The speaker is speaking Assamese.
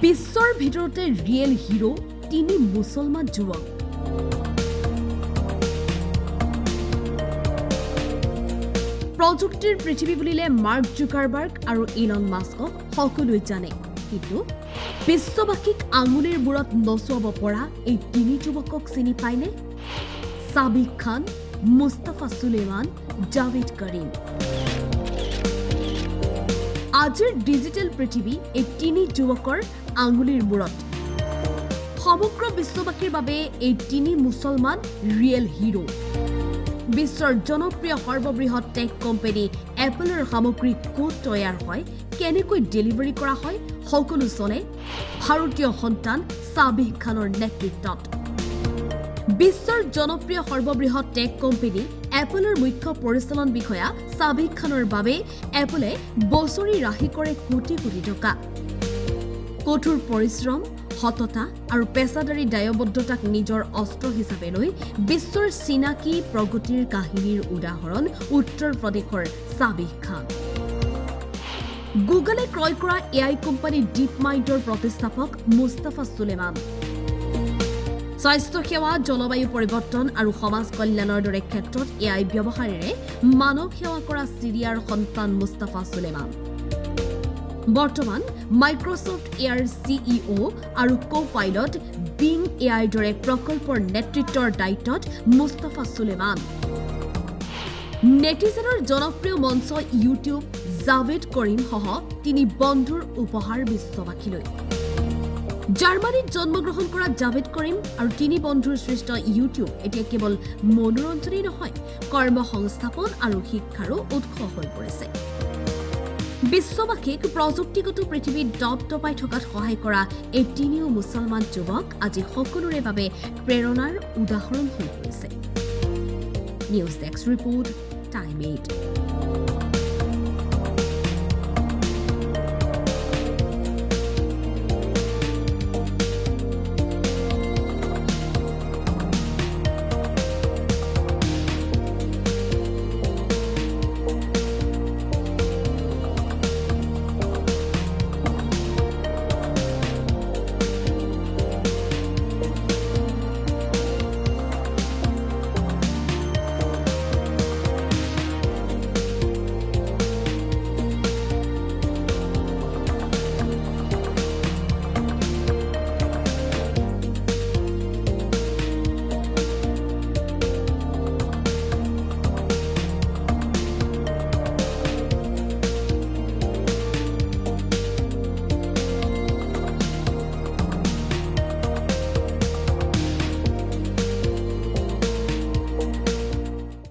বিশ্বৰ ভিতৰতে ৰিয়েল হিৰো তিনি মুছলমান যুৱক। প্ৰযুক্তিৰ পৃথিৱী বুলিলে মাৰ্ক জুকাৰবাৰ্গ আৰু ইলন মাস্কক সকলোৱে জানে, কিন্তু বিশ্ববাসীক আঙুলিৰ মূৰত নচুৱাব পৰা এই তিনি যুৱকক চিনি পায়নে? সাবিক খান, মুস্তাফা সুলেমান, জাভেদ কৰিম। আজিৰ ডিজিটেল পৃথিৱী এই তিনি যুৱকৰ আঙুলিৰ মূৰত। সমগ্ৰ বিশ্ববাসীৰ বাবে এই তিনি মুছলমান ৰিয়েল হিৰো। বিশ্বৰ জনপ্ৰিয় সৰ্ববৃহৎ টেক কোম্পানী এপলৰ সামগ্ৰী ক'ত তৈয়াৰ হয়, কেনেকৈ ডেলিভাৰী কৰা হয়, সকলো চলে ভাৰতীয় সন্তান সাবিক খানৰ নেতৃত্বত। বিশ্বৰ জনপ্ৰিয় সৰ্ববৃহৎ টেক কোম্পানী এপলৰ মুখ্য পৰিচালন বিষয়া সাবিক খানৰ বাবে এপলে বছৰি ৰাহি কৰে কোটি কোটি টকা। কঠোৰ পৰিশ্ৰম, সততা আৰু পেছাদাৰী দায়বদ্ধতাক নিজৰ অস্ত্ৰ হিচাপে লৈ বিশ্বৰ চিনাকি প্ৰগতিৰ কাহিনীৰ উদাহৰণ উত্তৰ প্ৰদেশৰ সাবিক খান। গুগলে ক্ৰয় কৰা এআই কোম্পানী ডিপ মাইণ্ডৰ প্ৰতিষ্ঠাপক মুস্তাফা সুলেমান। স্বাস্থ্য সেৱা, জলবায়ু পৰিৱৰ্তন আৰু সমাজ কল্যাণৰ দৰে ক্ষেত্ৰত এআই ব্যৱহাৰেৰে মানৱ সেৱা কৰা চিৰিয়াৰ সন্তান মুস্তাফা সুলেমান। বৰ্তমান মাইক্ৰছফ্ট এয়াৰ CEO আৰু কো-পাইলট বিং এআইৰ দৰে প্ৰকল্পৰ নেতৃত্বৰ দায়িত্বত মুস্তাফা সুলেমান। নেটিজেনৰ জনপ্ৰিয় মঞ্চ ইউটিউব, জাভেদ কৰিম সহ তিনি বন্ধুৰ উপহাৰ বিশ্ববাসীলৈ। জাৰ্মানীত জন্মগ্ৰহণ কৰা জাভেদ কৰিম আৰু তিনি বন্ধুৰ সৃষ্ট ইউটিউব এতিয়া কেৱল মনোৰঞ্জনেই নহয়, কৰ্মসংস্থাপন আৰু শিক্ষাৰো উৎস হৈ পৰিছে। বিশ্ববাসীক প্ৰযুক্তিগত পৃথিৱীত দপদপাই থকাত সহায় কৰা এই তিনিও মুছলমান যুৱক আজি সকলোৰে বাবে প্ৰেৰণাৰ উদাহৰণ হৈ পৰিছে। News desk report, time 8।